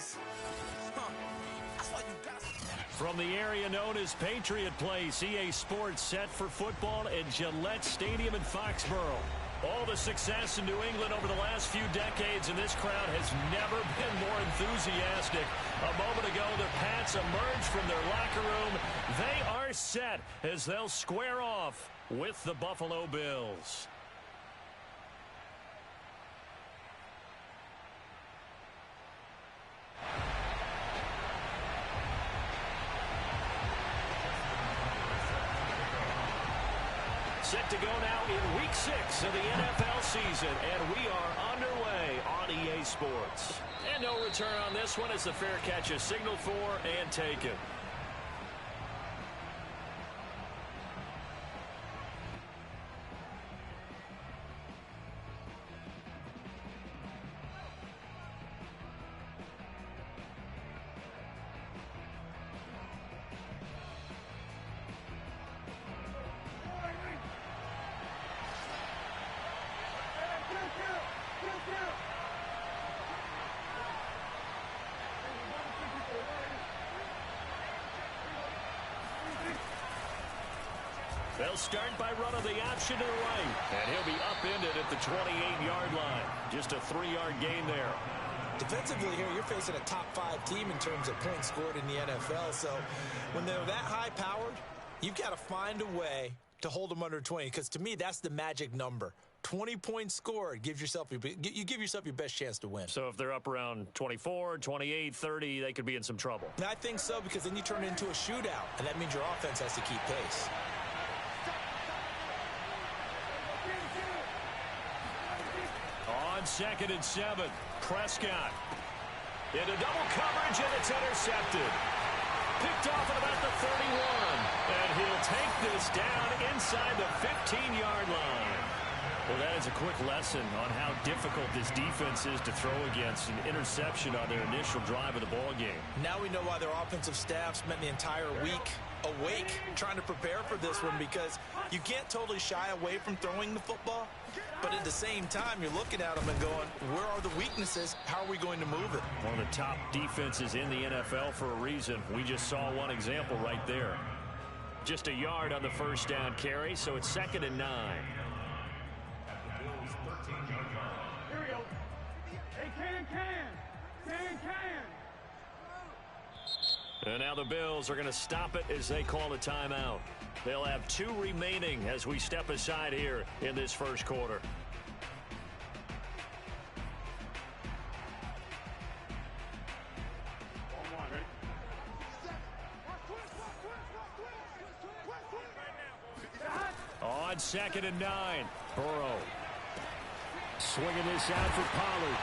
Please. That's why you got. From the area known as Patriot Place, EA Sports set for football at Gillette Stadium in Foxborough. All the success in New England over the last few decades, and this crowd has never been more enthusiastic. A moment ago, the Pats emerged from their locker room. They are set as they'll square off with the Buffalo Bills. Set to go now in Week 6 of the NFL season, and we are underway on EA Sports. And no return on this one as the fair catch is signaled for and taken. They'll start by running the option to the right, and he'll be upended at the 28-yard line. Just a 3-yard gain there. Defensively here, you're facing a top-5 team in terms of points scored in the NFL. So when they're that high-powered, you've got to find a way to hold them under 20, because to me, that's the magic number. 20 points scored, you give yourself your best chance to win. So if they're up around 24, 28, 30, they could be in some trouble. And I think so, because then you turn it into a shootout, and that means your offense has to keep pace. On 2nd and 7, Prescott into double coverage, and it's intercepted. Picked off at about the 31, and he'll take this down inside the 15-yard line. Well, that is a quick lesson on how difficult this defense is to throw against an interception on their initial drive of the ball game. Now we know why their offensive staff spent the entire week awake trying to prepare for this one, because you can't totally shy away from throwing the football, but at the same time you're looking at them and going, where are the weaknesses? How are we going to move it? One of the top defenses in the NFL for a reason. We just saw one example right there. Just a yard on the first down carry, so it's 2nd and 9. And now the Bills are going to stop it as they call a timeout. They'll have 2 remaining as we step aside here in this first quarter. On 2nd and 9, Burrow swinging this out for Pollard.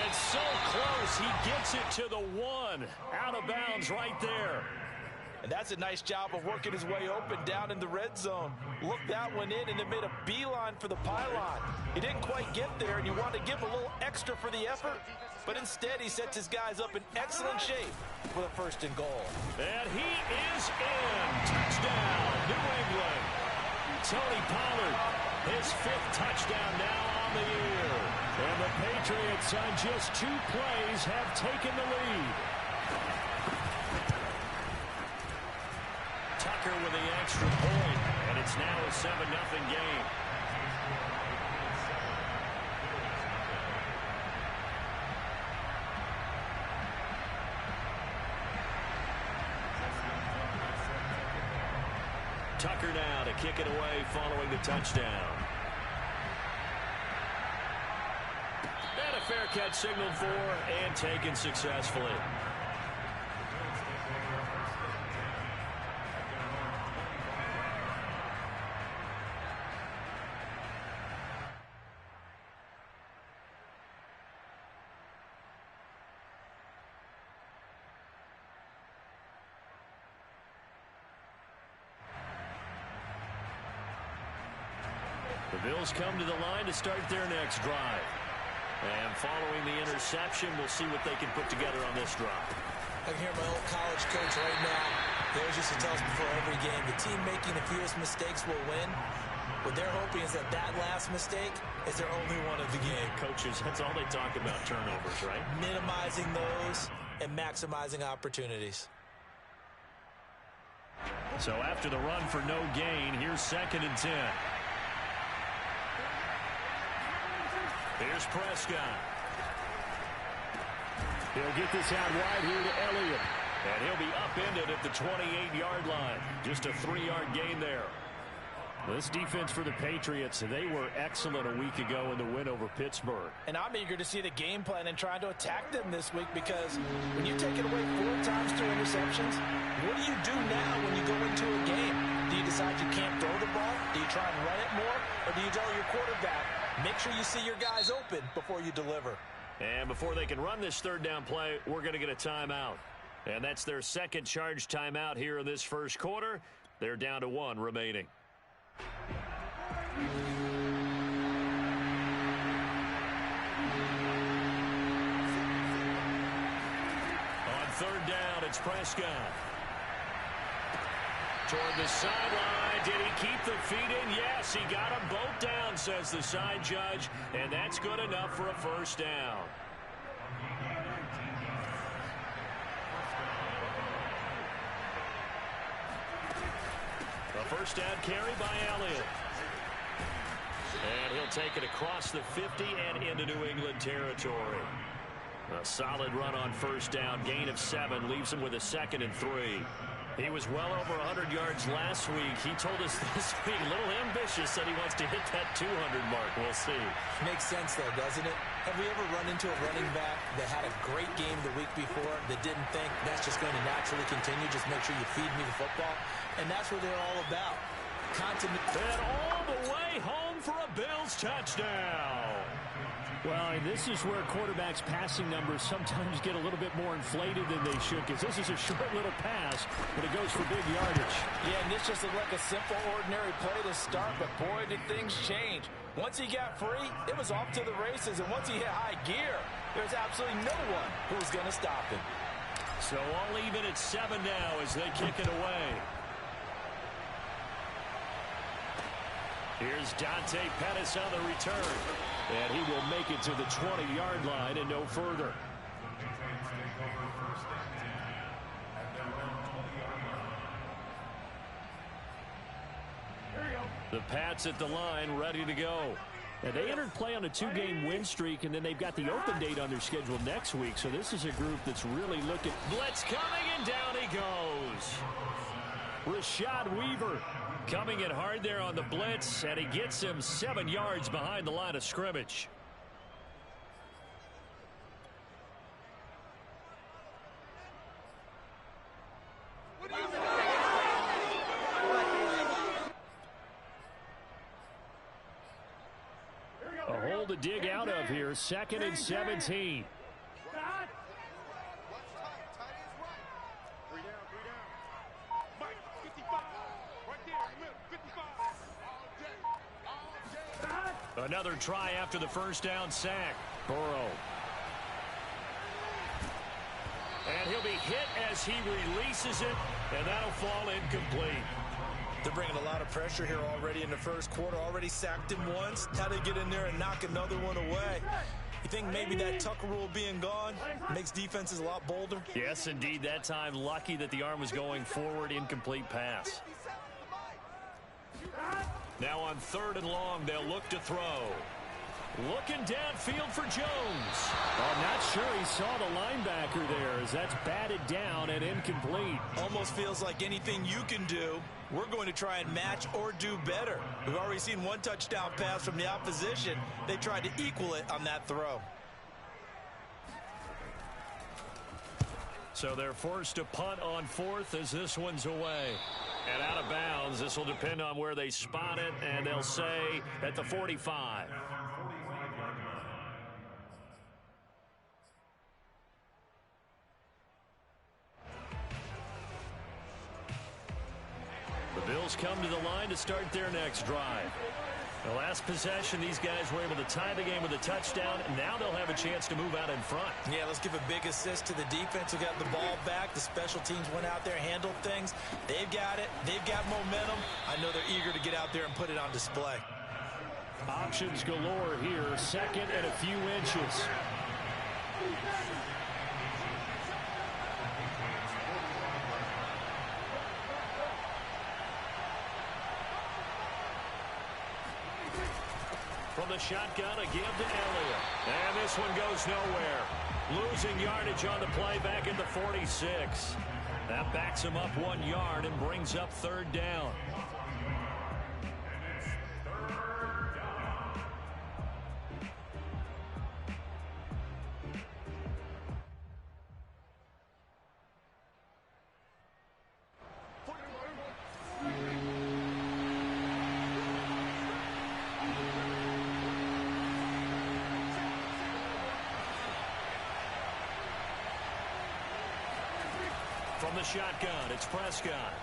It's so close, he gets it to the 1. Out of bounds right there. And that's a nice job of working his way open down in the red zone. Looked that one in and then made a beeline for the pylon. He didn't quite get there, and you want to give him a little extra for the effort. But instead, he sets his guys up in excellent shape for the 1st and goal. And he is in. Touchdown, New England. Tony Pollard, his 5th touchdown now on the year. And the Patriots on just 2 plays have taken the lead. Tucker with the extra point, and it's now a 7-0 game. Tucker now to kick it away following the touchdown. And a fair catch signaled for and taken successfully. The Bills come to the line to start their next drive. And following the interception, we'll see what they can put together on this drive. I can hear my old college coach right now. He always used to tell us before every game, the team making the fewest mistakes will win. What they're hoping is that last mistake is their only one of the game. Coaches, that's all they talk about, turnovers, right? Minimizing those, and maximizing opportunities. So after the run for no gain, here's 2nd and 10. Here's Prescott. He'll get this out wide here to Elliott. And he'll be upended at the 28-yard line. Just a 3-yard gain there. This defense for the Patriots, they were excellent a week ago in the win over Pittsburgh. And I'm eager to see the game plan and trying to attack them this week, because when you take it away 4 times through interceptions, what do you do now when you go into a game? Do you decide you can't throw the ball? Do you try and run it more? Or do you tell your quarterback, make sure you see your guys open before you deliver? And before they can run this 3rd down play, we're going to get a timeout. And that's their 2nd charge timeout here in this 1st quarter. They're down to 1 remaining. On 3rd down, it's Prescott. Toward the sideline. Did he keep the feet in? Yes, he got them both down, says the side judge. And that's good enough for a 1st down. A 1st down carry by Elliott. And he'll take it across the 50 and into New England territory. A solid run on 1st down. Gain of 7. Leaves him with a 2nd and 3. He was well over 100 yards last week. He told us this week, a little ambitious, said he wants to hit that 200 mark. We'll see. Makes sense, though, doesn't it? Have we ever run into a running back that had a great game the week before that didn't think that's just going to naturally continue? Just make sure you feed me the football. And that's what they're all about. Continuity. And all the way home for a Bills touchdown. Well, and this is where quarterbacks' passing numbers sometimes get a little bit more inflated than they should, because this is a short little pass, but it goes for big yardage. Yeah, and this just looked like a simple, ordinary play to start, but boy, did things change. Once he got free, it was off to the races, and once he hit high gear, there's absolutely no one who was going to stop him. So all even at 7 now as they kick it away. Here's Dante Pettis on the return. And he will make it to the 20-yard line and no further. The Pats at the line, ready to go. And they entered play on a 2-game win streak, and then they've got the open date on their schedule next week. So this is a group that's really looking. Blitz coming, and down he goes. Rashad Weaver coming in hard there on the blitz, and he gets him 7 yards behind the line of scrimmage. A hole to dig out of here. 2nd and 17. Another try after the 1st down sack. Burrow. And he'll be hit as he releases it, and that'll fall incomplete. They're bringing a lot of pressure here already in the 1st quarter. Already sacked him once. How to get in there and knock another one away. You think maybe that Tucker rule being gone makes defenses a lot bolder? Yes, indeed. That time, lucky that the arm was going forward. Incomplete pass. Now on 3rd and long, they'll look to throw. Looking downfield for Jones. I'm not sure he saw the linebacker there, as that's batted down and incomplete. Almost feels like anything you can do, we're going to try and match or do better. We've already seen 1 touchdown pass from the opposition. They tried to equal it on that throw. So they're forced to punt on 4th as this one's away. And out of bounds. This will depend on where they spot it, and they'll say at the 45. The Bills come to the line to start their next drive. The last possession, these guys were able to tie the game with a touchdown, and now they'll have a chance to move out in front. Yeah, let's give a big assist to the defense who got the ball back. The special teams went out there, handled things. They've got it. They've got momentum. I know they're eager to get out there and put it on display. Options galore here. 2nd and a few inches. From the shotgun, a give to Elliott. And this one goes nowhere. Losing yardage on the play back at the 46. That backs him up 1 yard and brings up third down. From the shotgun, it's Prescott.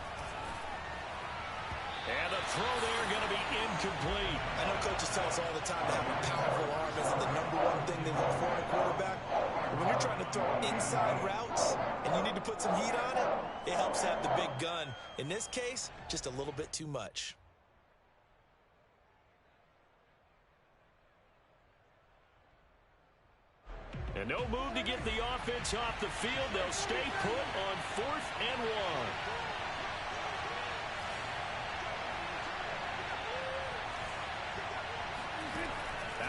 And the throw there going to be incomplete. I know coaches tell us all the time to have a powerful arm isn't the #1 thing they look for in a quarterback. But when you're trying to throw inside routes and you need to put some heat on it, it helps have the big gun. In this case, just a little bit too much. And no move to get the offense off the field. They'll stay put on 4th and 1.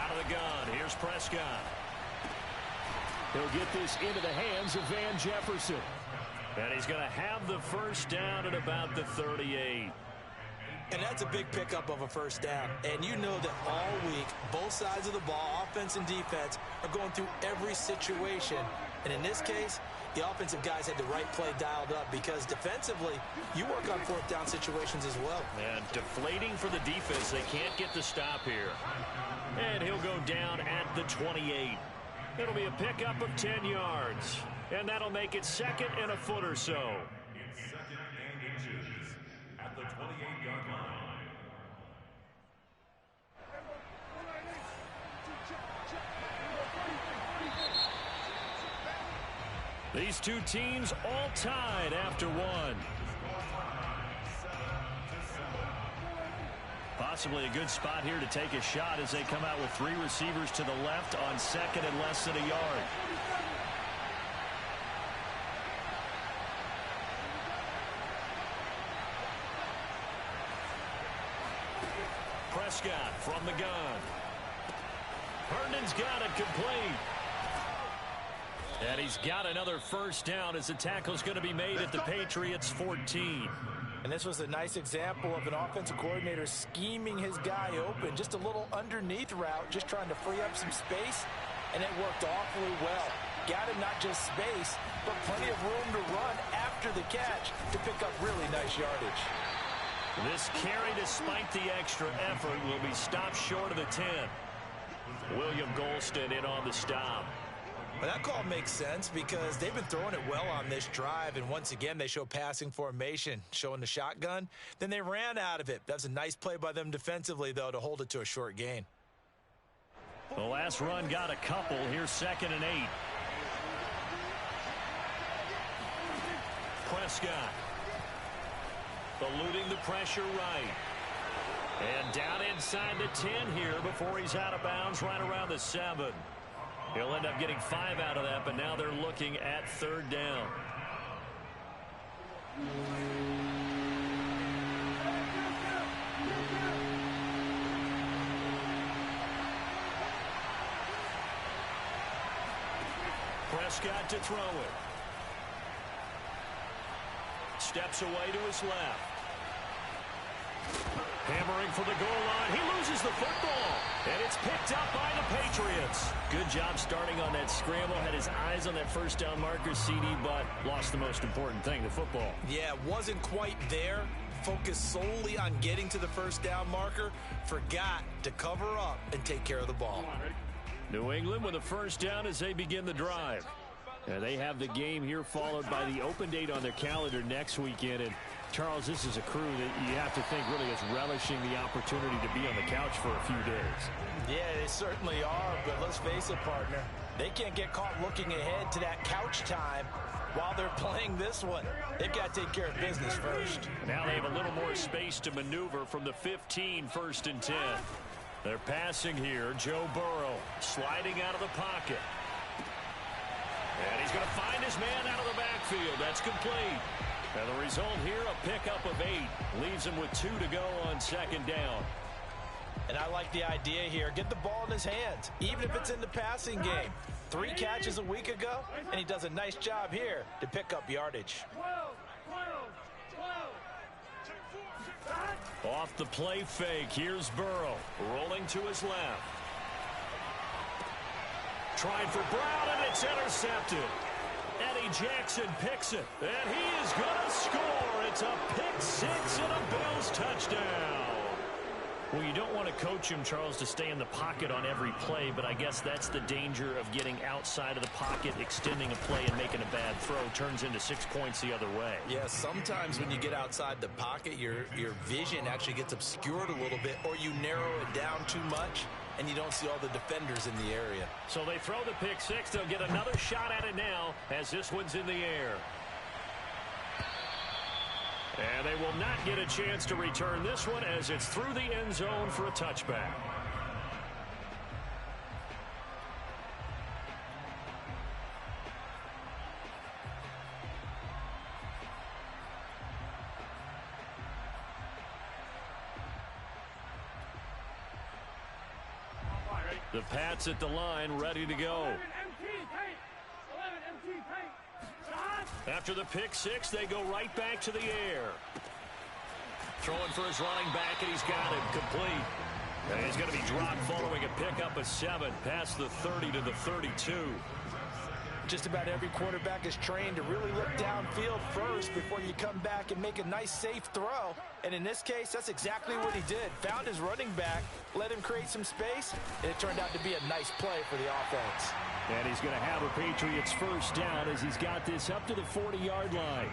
Out of the gun, here's Prescott. He'll get this into the hands of Van Jefferson. And he's going to have the first down at about the 38. And that's a big pickup of a first down. And you know that all week, both sides of the ball, offense and defense, are going through every situation. And in this case, the offensive guys had the right play dialed up because defensively, you work on 4th down situations as well. And deflating for the defense. They can't get the stop here. And he'll go down at the 28. It'll be a pickup of 10 yards. And that'll make it 2nd and a foot or so. It's 2nd and inches at the 28-yard line. These two teams all tied after 1. Possibly a good spot here to take a shot as they come out with 3 receivers to the left on 2nd and less than a yard. Prescott from the gun. Herndon's got it complete. And he's got another first down as the tackle's going to be made at the Patriots' 14. And this was a nice example of an offensive coordinator scheming his guy open. Just a little underneath route, just trying to free up some space, and it worked awfully well. Got him not just space, but plenty of room to run after the catch to pick up really nice yardage. This carry, despite the extra effort, will be stopped short of the 10. William Golston in on the stop. Well, that call makes sense because they've been throwing it well on this drive, and once again, they show passing formation, showing the shotgun. Then they ran out of it. That's a nice play by them defensively, though, to hold it to a short gain. The last run got a couple. Here's 2nd and 8. Prescott eluding the pressure right. And down inside the 10 here before he's out of bounds right around the 7. He'll end up getting 5 out of that, but now they're looking at 3rd down. Prescott to throw it. Steps away to his left. Hammering for the goal line. He loses the football. And it's picked up by the Patriots. Good job starting on that scramble. Had his eyes on that first down marker, CD, but lost the most important thing, the football. Yeah, wasn't quite there. Focused solely on getting to the first down marker. Forgot to cover up and take care of the ball. New England with a first down as they begin the drive. And they have the game here followed by the open date on their calendar next weekend. And Charles, this is a crew that you have to think really is relishing the opportunity to be on the couch for a few days. Yeah, they certainly are, but let's face it, partner. They can't get caught looking ahead to that couch time while they're playing this one. They've got to take care of business first. Now they have a little more space to maneuver from the 15, 1st and 10. They're passing here. Joe Burrow sliding out of the pocket. And he's going to find his man out of the backfield. That's complete. And the result here, a pickup of 8. Leaves him with 2 to go on 2nd down. And I like the idea here. Get the ball in his hands, even if it's in the passing game. 3 catches a week ago, and he does a nice job here to pick up yardage. Off the play fake, here's Burrow, rolling to his left. Trying for Brown, and it's intercepted. Eddie Jackson picks it, and he is going to score. It's a pick 6 and a Bills touchdown. Well, you don't want to coach him, Charles, to stay in the pocket on every play, but I guess that's the danger of getting outside of the pocket, extending a play, and making a bad throw. Turns into 6 points the other way. Yeah, sometimes when you get outside the pocket, your vision actually gets obscured a little bit, or you narrow it down too much, and you don't see all the defenders in the area. So they throw the pick 6. They'll get another shot at it now as this one's in the air. And they will not get a chance to return this one as it's through the end zone for a touchback. The Pats at the line, ready to go. After the pick 6, they go right back to the air. Throwing for his running back, and he's got him complete. And he's going to be dropped following a pickup of 7 past the 30 to the 32. Just about every quarterback is trained to really look downfield first before you come back and make a nice, safe throw. And in this case, that's exactly what he did. Found his running back, let him create some space, and it turned out to be a nice play for the offense. And he's going to have a Patriots first down as he's got this up to the 40-yard line.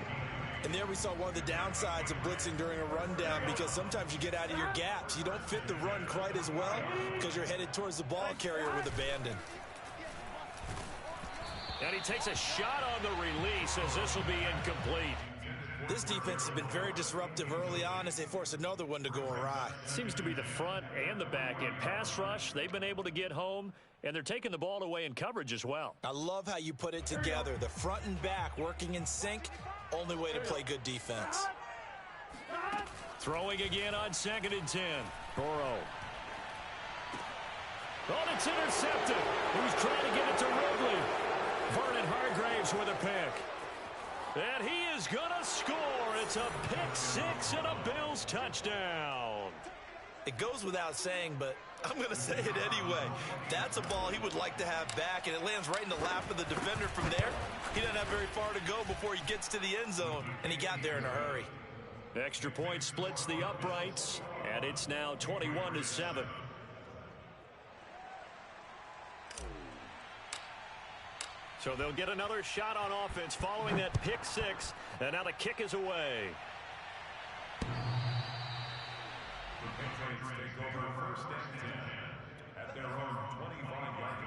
And there we saw one of the downsides of blitzing during a rundown, because sometimes you get out of your gaps. You don't fit the run quite as well because you're headed towards the ball carrier with abandon. And he takes a shot on the release as this will be incomplete. This defense has been very disruptive early on as they force another one to go awry. Seems to be the front and the back end. Pass rush, they've been able to get home, and they're taking the ball away in coverage as well. I love how you put it together. The front and back working in sync, only way to play good defense. Throwing again on 2nd and 10. Burrow. Oh, it's intercepted. He was trying to get it to Ridley. Vernon Hargraves with a pick. And he is going to score. It's a pick 6 and a Bills touchdown. It goes without saying, but I'm going to say it anyway. That's a ball he would like to have back, and it lands right in the lap of the defender from there. He doesn't have very far to go before he gets to the end zone, and he got there in a hurry. Extra point splits the uprights, and it's now 21-7. So they'll get another shot on offense following that pick 6, and now the kick is away. The Patriots take over 1st and 10 at their own 25-yard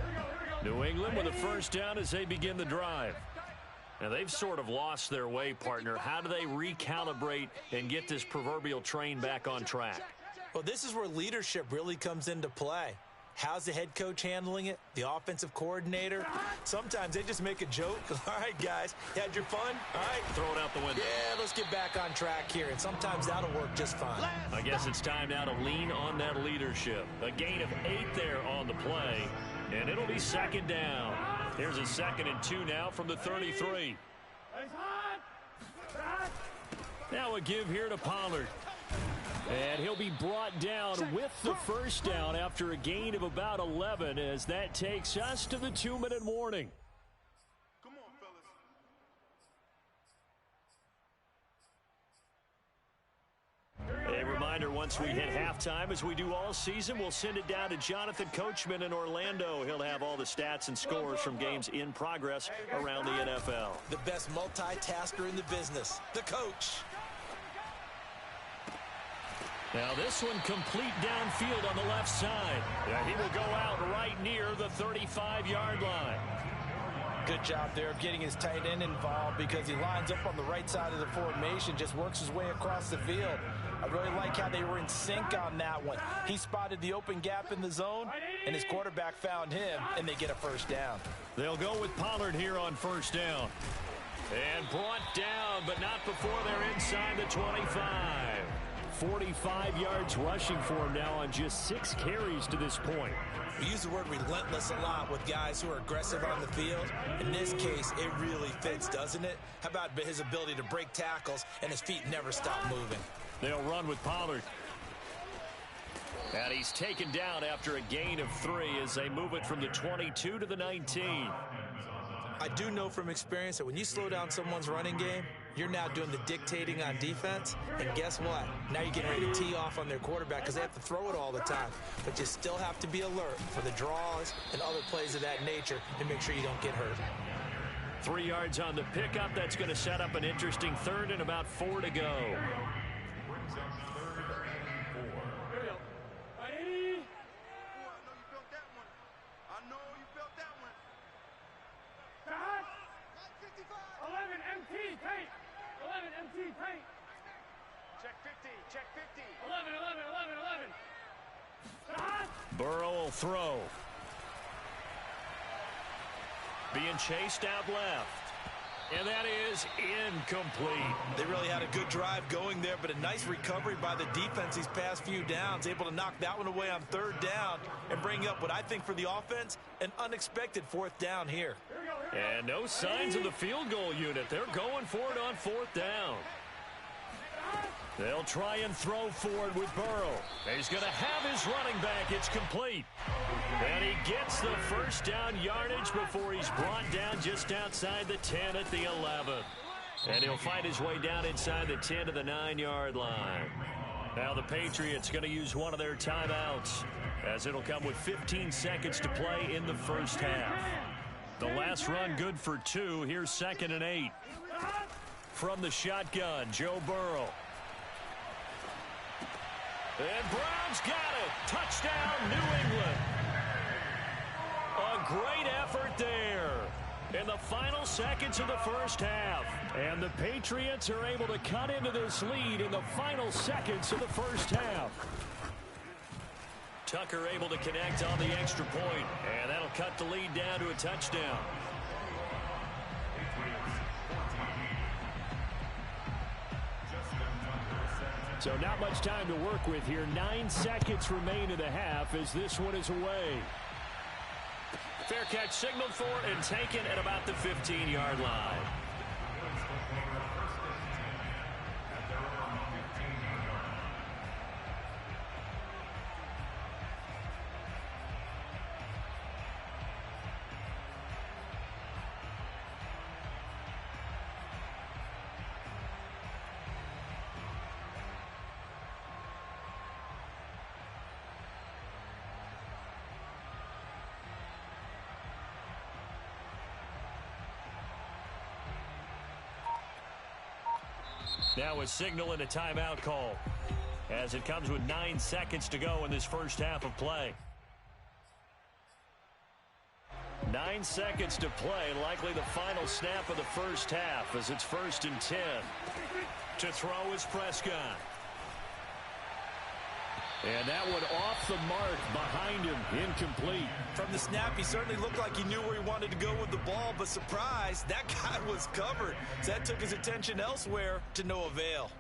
line. New England with a first down as they begin the drive. Now, they've sort of lost their way, partner. How do they recalibrate and get this proverbial train back on track? Well, this is where leadership really comes into play. How's the head coach handling it? The offensive coordinator? Sometimes they just make a joke. All right, guys, you had your fun? All right. Throw it out the window. Yeah, let's get back on track here, and sometimes that'll work just fine. I guess it's time now to lean on that leadership. A gain of 8 there on the play, and it'll be 2nd down. Here's a 2nd and 2 now from the 33. Now a give here to Pollard. And he'll be brought down with the first down after a gain of about 11 as that takes us to the 2-minute warning. Come on, fellas. A reminder, once we hit halftime, as we do all season, we'll send it down to Jonathan Coachman in Orlando. He'll have all the stats and scores from games in progress around the NFL. The best multitasker in the business, the coach. Now this one complete downfield on the left side. Yeah, he will go out right near the 35-yard line. Good job there of getting his tight end involved because he lines up on the right side of the formation, just works his way across the field. I really like how they were in sync on that one. He spotted the open gap in the zone, and his quarterback found him, and they get a first down. They'll go with Pollard here on first down. And brought down, but not before they're inside the 25. 45 yards rushing for him now on just 6 carries to this point. We use the word relentless a lot with guys who are aggressive on the field. In this case, it really fits, doesn't it? How about his ability to break tackles and his feet never stop moving? They'll run with Pollard. And he's taken down after a gain of 3 as they move it from the 22 to the 19. I do know from experience that when you slow down someone's running game, you're now doing the dictating on defense. And guess what? Now you're getting ready to tee off on their quarterback because they have to throw it all the time. But you still have to be alert for the draws and other plays of that nature to make sure you don't get hurt. 3 yards on the pickup. That's going to set up an interesting third and about 4 to go. Burrow will throw. Being chased out left. And that is incomplete. They really had a good drive going there, but a nice recovery by the defense these past few downs, able to knock that one away on third down and bring up what I think for the offense, an unexpected fourth down here. And no signs of the field goal unit. They're going for it on fourth down. They'll try and throw forward with Burrow. He's going to have his running back. It's complete. And he gets the first down yardage before he's brought down just outside the 10 at the 11. And he'll find his way down inside the 10 to the 9-yard line. Now the Patriots going to use one of their timeouts as it'll come with 15 seconds to play in the first half. The last run good for 2. Here's 2nd and 8. From the shotgun, Joe Burrow. And Brown's got it. Touchdown, New England. A great effort there in the final seconds of the first half. And the Patriots are able to cut into this lead in the final seconds of the first half. Tucker able to connect on the extra point, and that'll cut the lead down to a touchdown. So not much time to work with here. 9 seconds remain in the half as this one is away. Fair catch signaled for and taken at about the 15-yard line. Now a signal and a timeout call as it comes with 9 seconds to go in this first half of play. 9 seconds to play, likely the final snap of the first half as it's 1st and 10. To throw is Prescott. And that one off the mark behind him, incomplete. From the snap, he certainly looked like he knew where he wanted to go with the ball, but surprise, that guy was covered. So that took his attention elsewhere to no avail.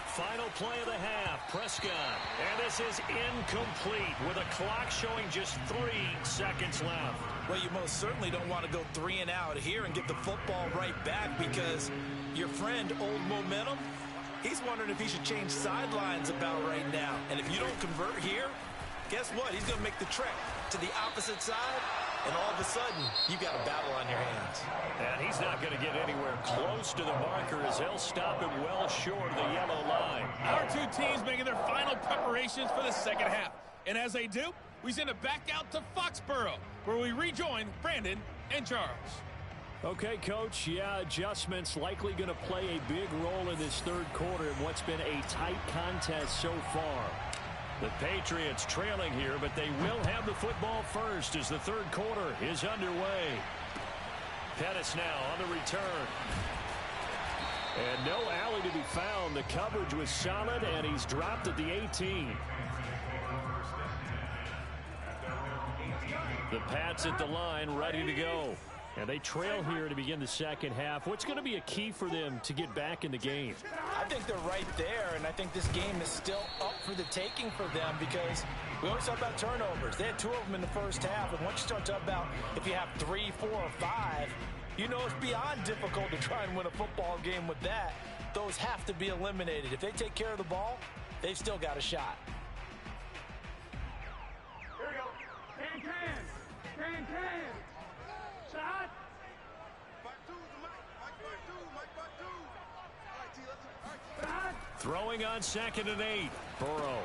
Final play of the half, Prescott. And this is incomplete with a clock showing just 3 seconds left. Well, you most certainly don't want to go 3 and out here and get the football right back because your friend, Old Momentum, he's wondering if he should change sidelines about right now. And if you don't convert here, guess what? He's going to make the trek to the opposite side, and all of a sudden, you've got a battle on your hands. And he's not going to get anywhere close to the marker as they'll stop him well short of the yellow line. Our two teams making their final preparations for the second half. And as they do, we send it back out to Foxborough, where we rejoin Brandon and Charles. Okay, Coach, yeah, adjustments likely going to play a big role in this third quarter in what's been a tight contest so far. The Patriots trailing here, but they will have the football first as the third quarter is underway. Pettis now on the return. And no alley to be found. The coverage was solid, and he's dropped at the 18. The Pats at the line, ready to go. And they trail here to begin the second half. What's going to be a key for them to get back in the game? I think they're right there, and I think this game is still up for the taking for them because we always talk about turnovers. They had 2 of them in the first half, and once you start talking about if you have 3, 4, or 5, you know it's beyond difficult to try and win a football game with that. Those have to be eliminated. If they take care of the ball, they've still got a shot. Here we go. Can. Shot. Throwing on 2nd and 8. Burrow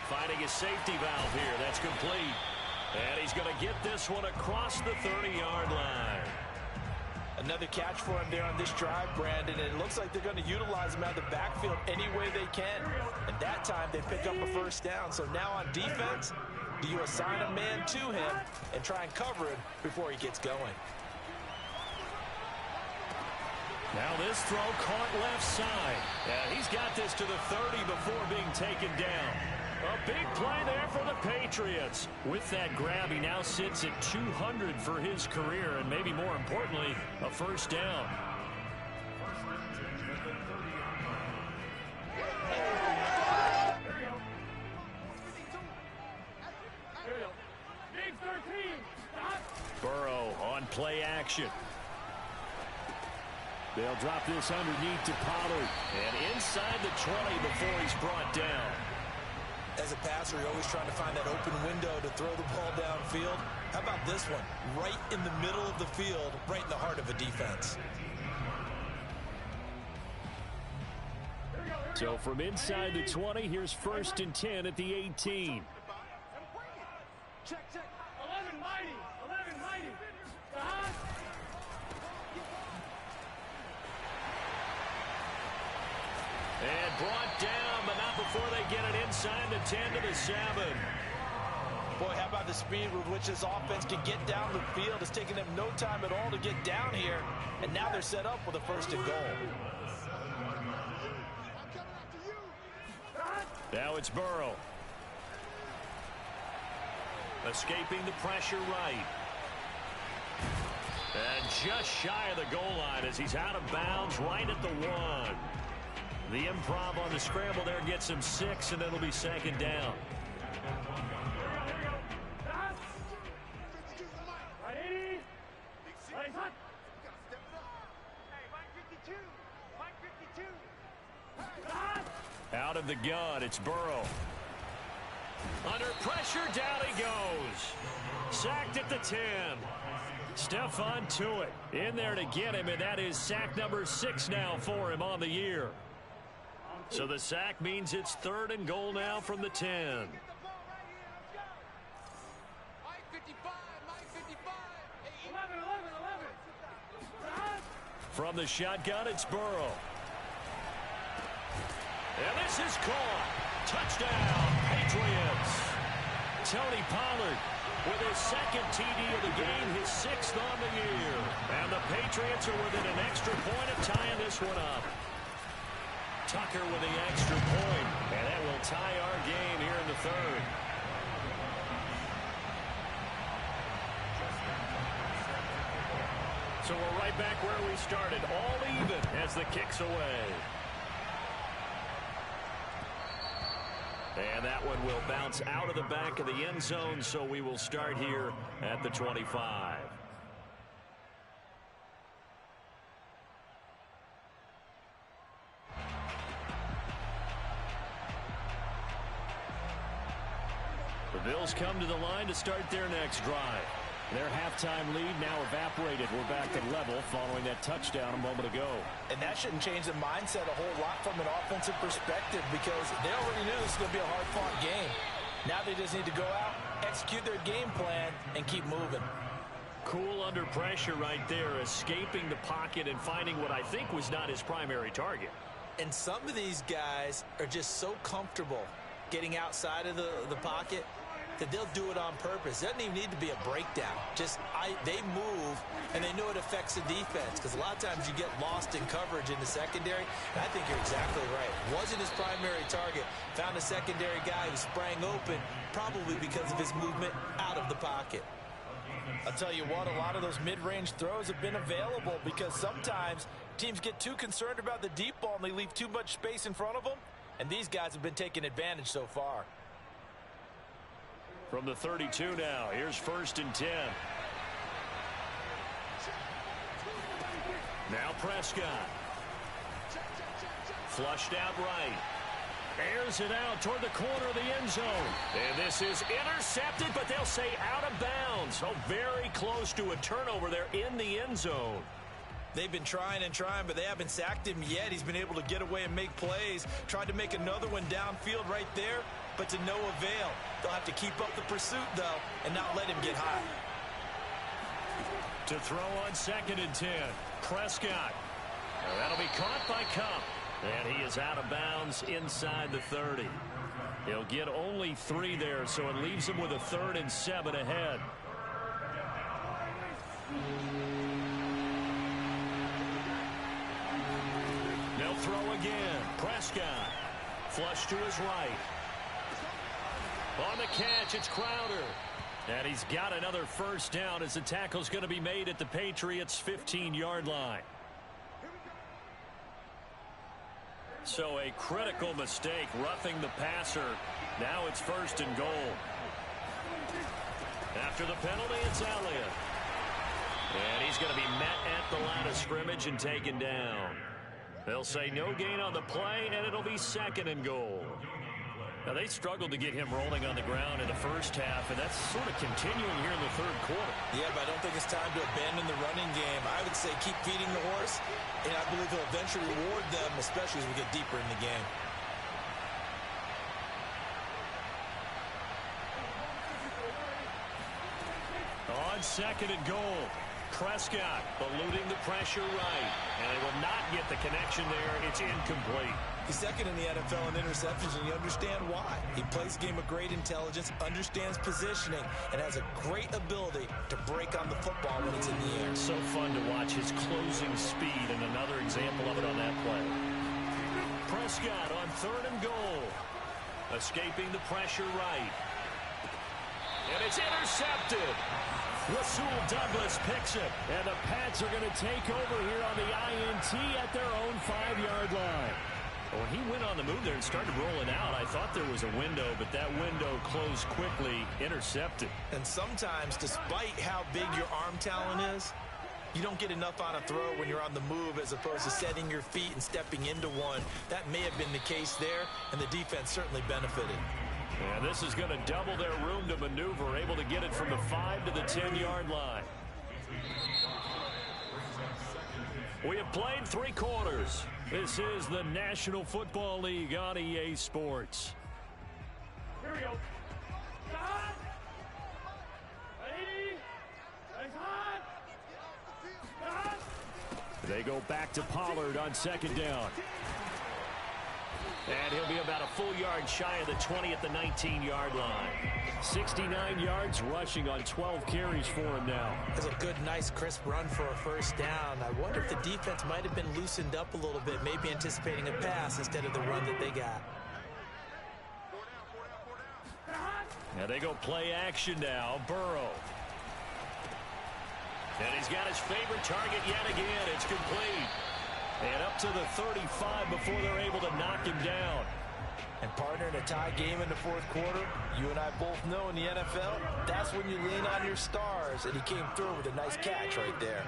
finding his safety valve here. That's complete. And he's going to get this one across the 30-yard line. Another catch for him there on this drive, Brandon, and it looks like they're going to utilize him out of the backfield any way they can. And that time they pick up a first down. So now on defense, do you assign a man to him and try and cover him before he gets going? Now this throw caught left side. And he's got this to the 30 before being taken down. A big play there for the Patriots. With that grab, he now sits at 200 for his career, and maybe more importantly, a first down. Burrow on play action. They'll drop this underneath to Pollard. And inside the 20 before he's brought down. As a passer, you're always trying to find that open window to throw the ball downfield. How about this one? Right in the middle of the field, right in the heart of a defense. So from inside the 20, here's 1st and 10 at the 18. Check. 11 mighty. And brought down, but not before they get it inside the 10 to the 7. Boy, how about the speed with which this offense can get down the field? It's taking them no time at all to get down here, and now they're set up with a 1st and goal. Now it's Burrow. Escaping the pressure right. And just shy of the goal line as he's out of bounds right at the 1. The improv on the scramble there gets him 6, and it'll be 2nd down. Out of the gun, it's Burrow. Under pressure, down he goes. Sacked at the 10. Stephon Tuitt in there to get him, and that is sack number 6 now for him on the year. So the sack means it's 3rd and goal now from the 10. From the shotgun, it's Burrow. And this is caught. Touchdown, Patriots. Tony Pollard with his 2nd TD of the game, his 6th on the year. And the Patriots are within an extra point of tying this one up. Tucker with the extra point, and that will tie our game here in the 3rd. So we're right back where we started, all even as the kick's away. And that one will bounce out of the back of the end zone, so we will start here at the 25. The Bills come to the line to start their next drive. Their halftime lead now evaporated. We're back to level following that touchdown a moment ago. And that shouldn't change the mindset a whole lot from an offensive perspective because they already knew this was going to be a hard-fought game. Now they just need to go out, execute their game plan, and keep moving. Cool under pressure right there, escaping the pocket and finding what I think was not his primary target. And some of these guys are just so comfortable getting outside of the pocket, that they'll do it on purpose. It doesn't even need to be a breakdown. They move, and they know it affects the defense, because a lot of times you get lost in coverage in the secondary. And I think you're exactly right. Wasn't his primary target. Found a secondary guy who sprang open, probably because of his movement out of the pocket. I'll tell you what, a lot of those mid-range throws have been available, because sometimes teams get too concerned about the deep ball and they leave too much space in front of them, and these guys have been taking advantage so far. From the 32 now, here's 1st and 10. Now Prescott. Flushed out right. Airs it out toward the corner of the end zone. And this is intercepted, but they'll say out of bounds. Oh, very close to a turnover there in the end zone. They've been trying and trying, but they haven't sacked him yet. He's been able to get away and make plays. Tried to make another one downfield right there, but to no avail. They'll have to keep up the pursuit, though, and not let him get high. To throw on 2nd and 10. Prescott. Now that'll be caught by Kupp. And he is out of bounds inside the 30. He'll get only 3 there, so it leaves him with a 3rd and 7 ahead. They'll throw again. Prescott. Flush to his right. On the catch, it's Crowder. And he's got another 1st down as the tackle's going to be made at the Patriots' 15-yard line. So a critical mistake, roughing the passer. Now it's 1st and goal. After the penalty, it's Elliott. And he's going to be met at the line of scrimmage and taken down. They'll say no gain on the play, and it'll be 2nd and goal. Now, they struggled to get him rolling on the ground in the first half, and that's sort of continuing here in the 3rd quarter. Yeah, but I don't think it's time to abandon the running game. I would say keep feeding the horse, and I believe he'll eventually reward them, especially as we get deeper in the game. On 2nd and goal, Prescott eluding the pressure right, and they will not get the connection there. It's incomplete. He's 2nd in the NFL in interceptions, and you understand why. He plays a game of great intelligence, understands positioning, and has a great ability to break on the football when it's in the air. So fun to watch his closing speed, and another example of it on that play. Prescott on 3rd and goal. Escaping the pressure right. And it's intercepted. Rasul Douglas picks it. And the Pats are going to take over here on the INT at their own 5-yard line. When he went on the move there and started rolling out, I thought there was a window, but that window closed quickly, intercepted. And sometimes, despite how big your arm talent is, you don't get enough on a throw when you're on the move as opposed to setting your feet and stepping into one. That may have been the case there, and the defense certainly benefited. And this is going to double their room to maneuver, able to get it from the 5 to the 10-yard line. We have played 3 quarters. This is the National Football League on EA Sports. Here we go. Stop. Ready. Stop. Stop. They go back to Pollard on 2nd down. And he'll be about a full yard shy of the 20 at the 19-yard line. 69 yards rushing on 12 carries for him now. That's a good, nice, crisp run for a 1st down. I wonder if the defense might have been loosened up a little bit, maybe anticipating a pass instead of the run that they got. Now they go play action now. Burrow. And he's got his favorite target yet again. It's complete. And up to the 35 before they're able to knock him down. And partner, in a tie game in the 4th quarter, you and I both know in the NFL, that's when you lean on your stars. And he came through with a nice catch right there.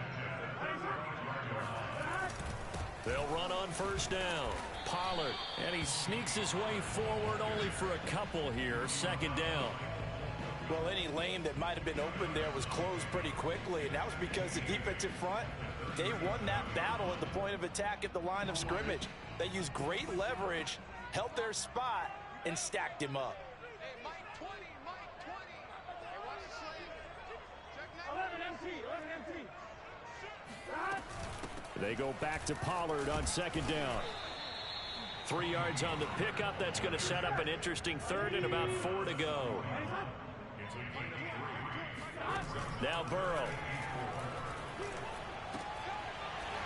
They'll run on 1st down. Pollard. And he sneaks his way forward only for a couple here. 2nd down. Well, any lane that might have been open there was closed pretty quickly, and that was because the defensive front, they won that battle at the point of attack at the line of scrimmage. They used great leverage, held their spot, and stacked him up. Hey, Mike 20, Mike 20. Hey, watch the slate. Check now. 11 MT. They go back to Pollard on 2nd down. 3 yards on the pickup. That's going to set up an interesting third and about 4 to go. Now Burrow.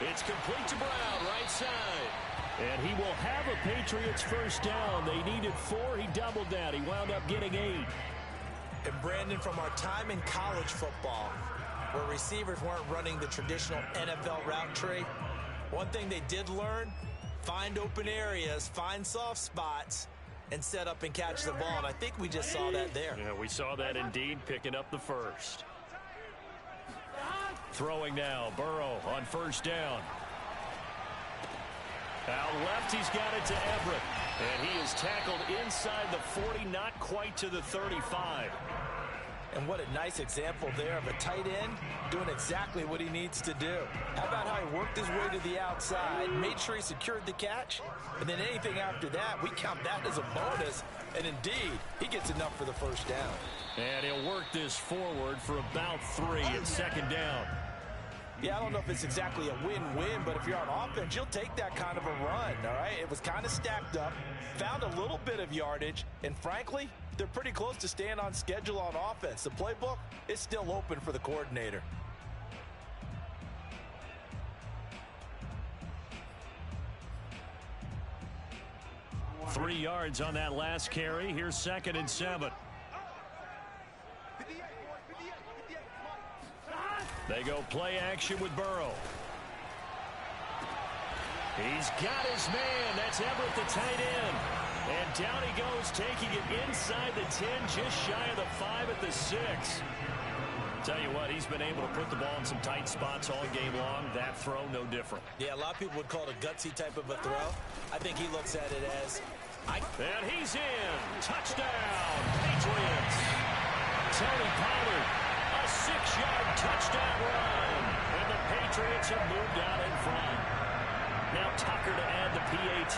It's complete to Brown, right side. And he will have a Patriots first down. They needed 4. He doubled that. He wound up getting 8. And Brandon, from our time in college football, where receivers weren't running the traditional NFL route tree, one thing they did learn, find open areas, find soft spots, and set up and catch the ball. And I think we just saw that there. Yeah, we saw that indeed, picking up the first. Throwing now, Burrow on first down. Out left, he's got it to Everett. And he is tackled inside the 40, not quite to the 35. And what a nice example there of a tight end doing exactly what he needs to do. How about how he worked his way to the outside, made sure he secured the catch, and then anything after that, we count that as a bonus. And indeed, he gets enough for the first down. And he'll work this forward for about 3 at second down. Yeah, I don't know if it's exactly a win-win, but if you're on offense, you'll take that kind of a run, all right? It was kind of stacked up, found a little bit of yardage, and frankly, they're pretty close to staying on schedule on offense. The playbook is still open for the coordinator. Three yards on that last carry. Here's 2nd and 7. They go play action with Burrow. He's got his man. That's Everett, the tight end. And down he goes, taking it inside the 10, just shy of the 5 at the 6. Tell you what, he's been able to put the ball in some tight spots all game long. That throw, no different. Yeah, a lot of people would call it a gutsy type of a throw. I think he looks at it as... And he's in. Touchdown, Patriots. Tony Pollard, a 6-yard touchdown run. And the Patriots have moved out in front. Now Tucker to add the PAT.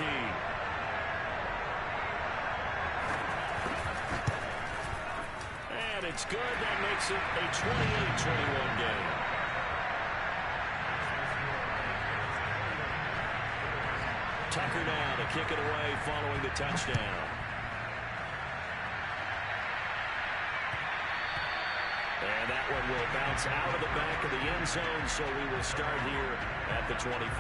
And it's good. That makes it a 28-21 game. Tucker now to kick it away following the touchdown. And that one will bounce out of the back of the end zone, so we will start here at the 25.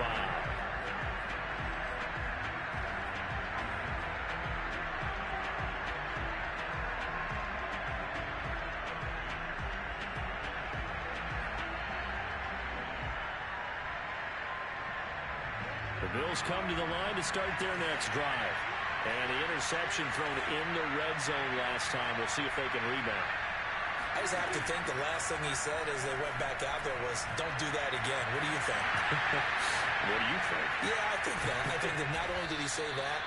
The Bills come to the line to start their next drive. And the interception thrown in the red zone last time. We'll see if they can rebound. I just have to think the last thing he said as they went back out there was, don't do that again. What do you think? What do you think? Yeah, I think that. I think that not only did he say that,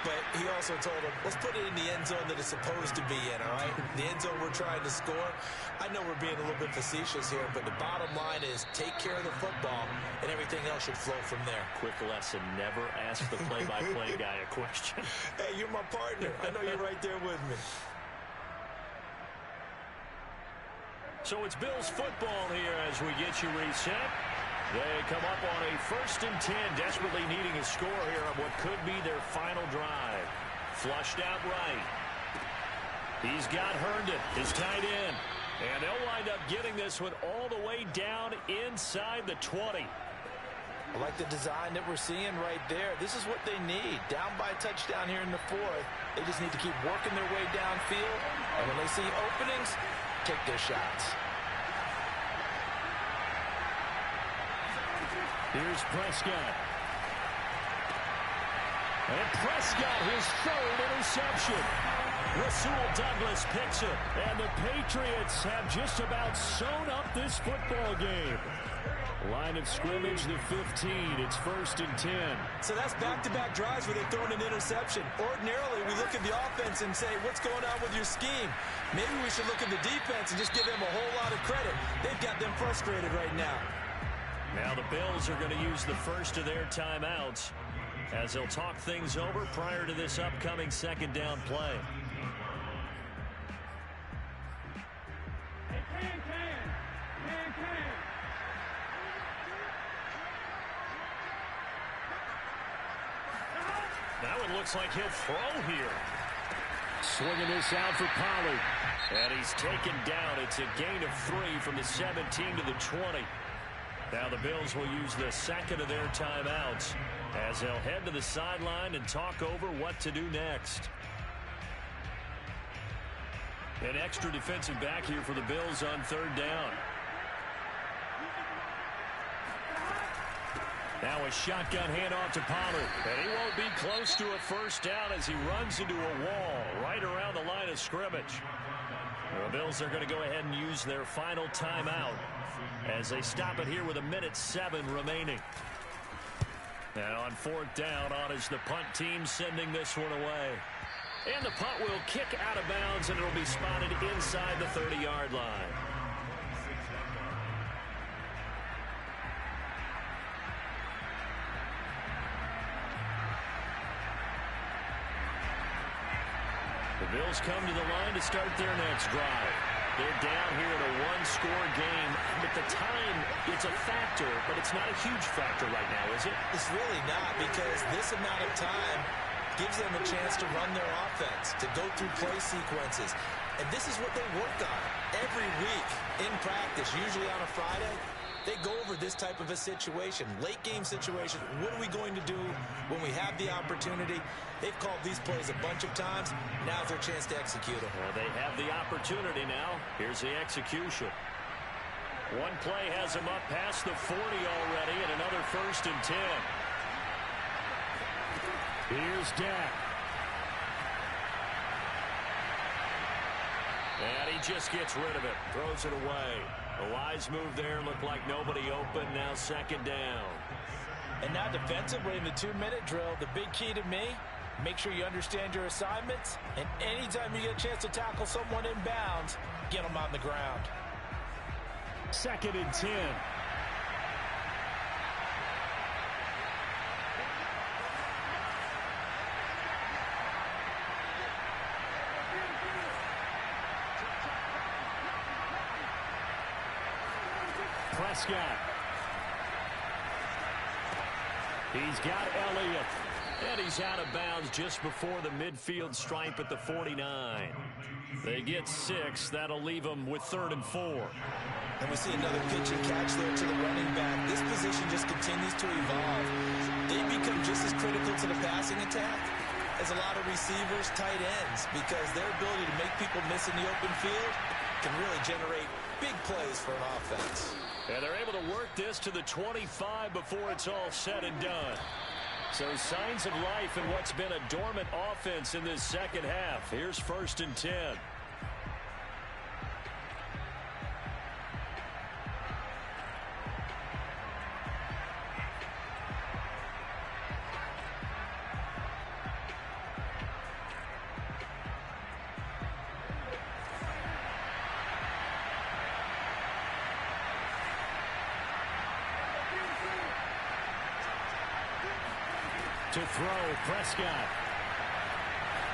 but he also told him, let's put it in the end zone that it's supposed to be in, all right? The end zone we're trying to score. I know we're being a little bit facetious here, but the bottom line is take care of the football, and everything else should flow from there. Quick lesson, never ask the play-by-play guy a question. Hey, you're my partner. I know you're right there with me. So it's Bills football here as we get you reset. They come up on a 1st and 10, desperately needing a score here on what could be their final drive. Flushed out right. He's got Herndon, his tight end. And they'll wind up getting this one all the way down inside the 20. I like the design that we're seeing right there. This is what they need. Down by a touchdown here in the 4th. They just need to keep working their way downfield. And when they see openings, take their shots. Here's Prescott. And Prescott, his 3rd interception. Rasul Douglas picks it. And the Patriots have just about sewn up this football game. Line of scrimmage, the 15. It's 1st and 10. So that's back-to-back drives where they're throwing an interception. Ordinarily, we look at the offense and say, what's going on with your scheme? Maybe we should look at the defense and just give them a whole lot of credit. They've got them frustrated right now. Now the Bills are going to use the first of their timeouts as they'll talk things over prior to this upcoming 2nd down play. Now it looks like he'll throw here. Swinging this out for Pollard. And he's taken down. It's a gain of 3 from the 17 to the 20. Now the Bills will use the second of their timeouts as they'll head to the sideline and talk over what to do next. An extra defensive back here for the Bills on 3rd down. Now a shotgun handoff to Pollard. And he won't be close to a first down as he runs into a wall right around the line of scrimmage. The Bills are going to go ahead and use their final timeout as they stop it here with 1:07 remaining. And on 4th down, on is the punt team sending this one away. And the punt will kick out of bounds, and it'll be spotted inside the 30-yard line. The Bills come to the line to start their next drive. They're down here in a one-score game. But the time, it's a factor, but it's not a huge factor right now, is it? It's really not, because this amount of time gives them a chance to run their offense, to go through play sequences. And this is what they work on every week in practice, usually on a Friday. They go over this type of a situation, late game situation. What are we going to do when we have the opportunity? They've called these plays a bunch of times. Now's their chance to execute them. Well, they have the opportunity now. Here's the execution. One play has them up past the 40 already, and another 1st and 10. Here's Dak. And he just gets rid of it, throws it away. A wise move there, looked like nobody open, now 2nd down. And now defensively in the 2-minute drill, the big key to me, make sure you understand your assignments, and anytime you get a chance to tackle someone in bounds, get them on the ground. 2nd and 10. Prescott. He's got Elliott. And he's out of bounds just before the midfield stripe at the 49. They get 6. That'll leave them with 3rd and 4. And we see another pitch and catch there to the running back. This position just continues to evolve. They become just as critical to the passing attack as a lot of receivers, tight ends, because their ability to make people miss in the open field can really generate big plays for an offense. And they're able to work this to the 25 before it's all said and done. So signs of life in what's been a dormant offense in this second half. Here's 1st and 10. To throw, Prescott.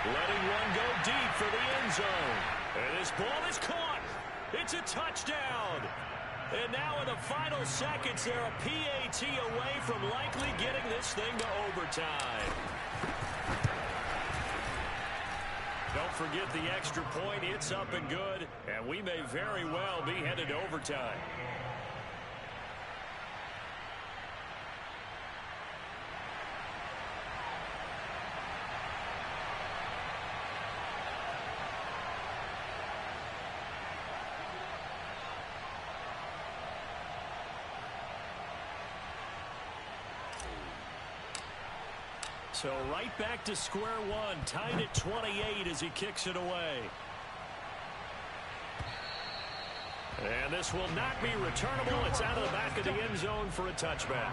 Letting one go deep for the end zone. And this ball is caught. It's a touchdown. And now in the final seconds, they're a PAT away from likely getting this thing to overtime. Don't forget the extra point. It's up and good. And we may very well be headed to overtime. So right back to square one, tied at 28 as he kicks it away. And this will not be returnable. It's out of the back of the end zone for a touchback.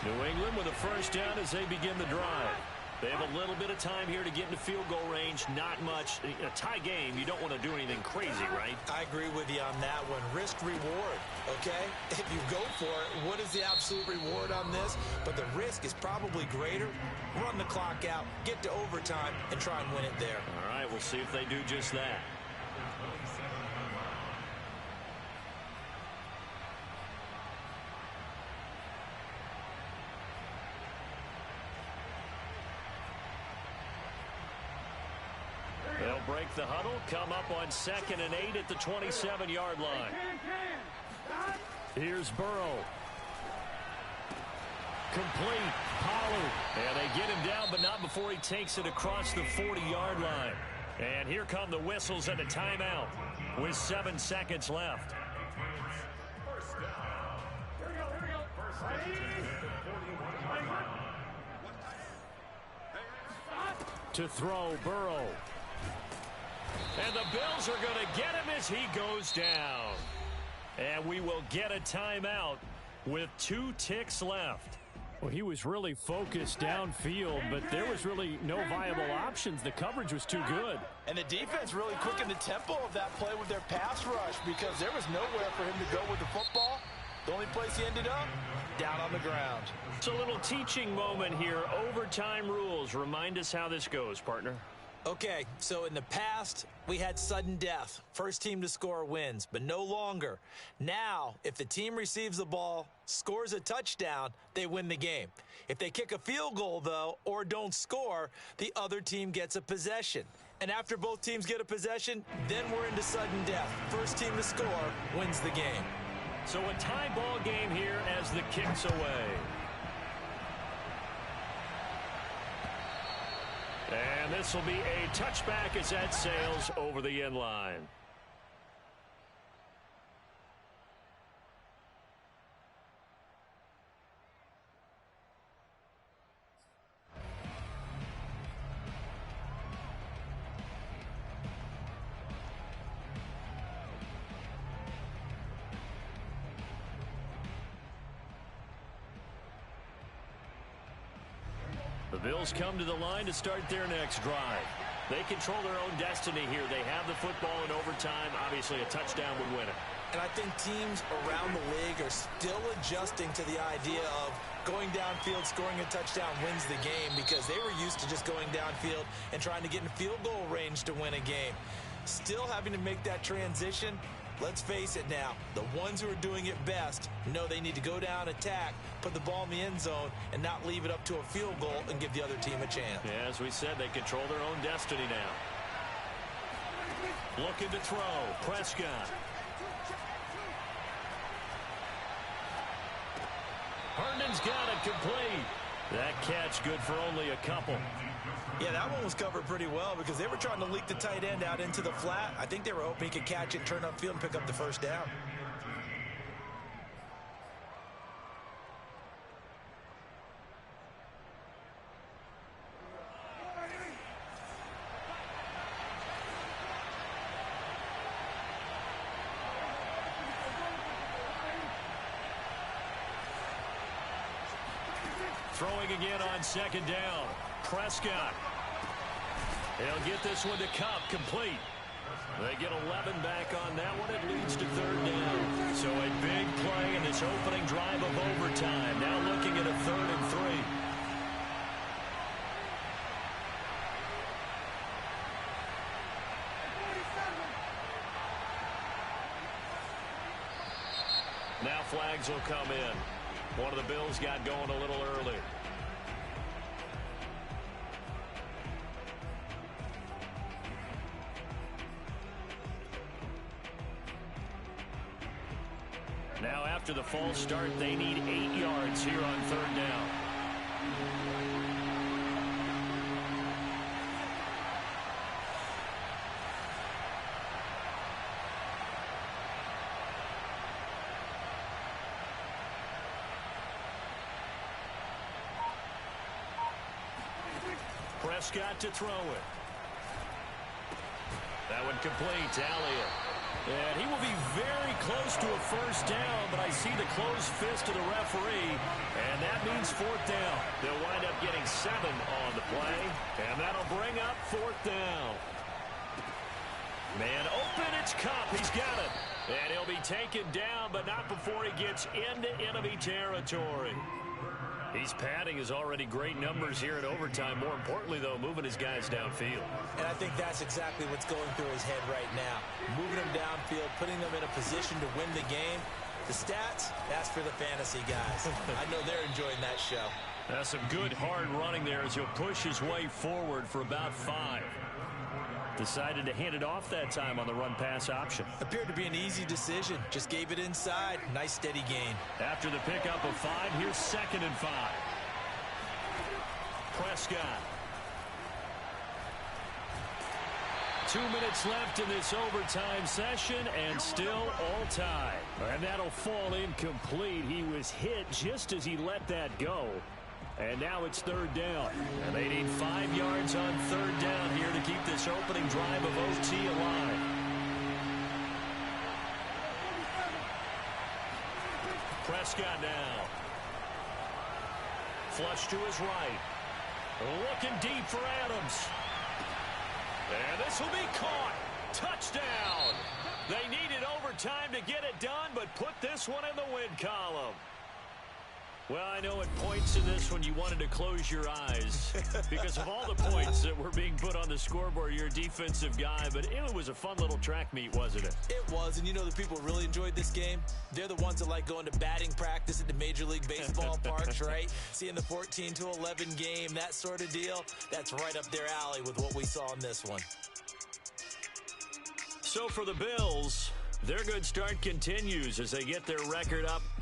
New England with a first down as they begin the drive. They have a little bit of time here to get into field goal range. Not much. In a tie game, you don't want to do anything crazy, right? I agree with you on that one. Risk reward, okay? If you go for it, what is the absolute reward on this? But the risk is probably greater. Run the clock out, get to overtime, and try and win it there. All right, we'll see if they do just that. They'll break the huddle, come up on 2nd and 8 at the 27-yard line. Here's Burrow. Complete. Pollard. And they get him down, but not before he takes it across the 40-yard line. And here come the whistles and a timeout with 7 seconds left. To throw, Burrow. And the Bills are going to get him as he goes down. And we will get a timeout with 2 ticks left. Well, he was really focused downfield, but there was really no viable options. The coverage was too good. And the defense really quickened the tempo of that play with their pass rush because there was nowhere for him to go with the football. The only place he ended up, down on the ground. It's a little teaching moment here. Overtime rules. Remind us how this goes, partner. Okay, so in the past, we had sudden death. First team to score wins, but no longer. Now, if the team receives the ball, scores a touchdown, they win the game. If they kick a field goal, though, or don't score, the other team gets a possession. And after both teams get a possession, then we're into sudden death. First team to score wins the game. So a tie ball game here as the kick's away. And this will be a touchback as that sails over the end line. The Bills come to the line to start their next drive. They control their own destiny here. They have the football in overtime. Obviously, a touchdown would win it. And I think teams around the league are still adjusting to the idea of going downfield, scoring a touchdown wins the game because they were used to just going downfield and trying to get in field goal range to win a game. Still having to make that transition. Let's face it now, the ones who are doing it best know they need to go down, attack, put the ball in the end zone, and not leave it up to a field goal and give the other team a chance. Yeah, as we said, they control their own destiny now. Looking to throw, Prescott. Herndon's got it complete. That catch good for only a couple. Yeah, that one was covered pretty well because they were trying to leak the tight end out into the flat. I think they were hoping he could catch it, turn upfield, and pick up the first down. Throwing again on second down. Prescott. He'll get this one to Kupp, complete. They get 11 back on that one. It leads to third down. So a big play in this opening drive of overtime. Now looking at a 3rd and 3. Now flags will come in. One of the Bills got going a little early. Now after the false start, they need 8 yards here on third down. Prescott to throw it. That one complete to Elliott. And he will be very close to a first down, but I see the closed fist of the referee, and that means 4th down. They'll wind up getting 7 on the play, and that'll bring up 4th down. Man open, it's Kupp. He's got it. And he'll be taken down, but not before he gets into enemy territory. He's padding his already great numbers here in overtime. More importantly, though, moving his guys downfield. And I think that's exactly what's going through his head right now. Moving them downfield, putting them in a position to win the game. The stats, that's for the fantasy guys. I know they're enjoying that show. That's some good hard running there as he'll push his way forward for about 5. Decided to hand it off that time on the run-pass option. Appeared to be an easy decision. Just gave it inside. Nice steady gain. After the pickup of 5, here's 2nd and 5. Prescott. 2 minutes left in this overtime session, and still all tied. And that'll fall incomplete. He was hit just as he let that go. And now it's 3rd down. And they need 5 yards on 3rd down here to keep this opening drive of OT alive. Prescott now. Flush to his right. Looking deep for Adams. And this will be caught. Touchdown. They needed overtime to get it done, but put this one in the win column. Well, I know at points in this one you wanted to close your eyes because of all the points that were being put on the scoreboard. You're a defensive guy, but it was a fun little track meet, wasn't it? It was, and you know the people who really enjoyed this game? They're the ones that like going to batting practice at the Major League Baseball parks, right? Seeing the 14-11 game, that sort of deal, that's right up their alley with what we saw in this one. So for the Bills, their good start continues as they get their record up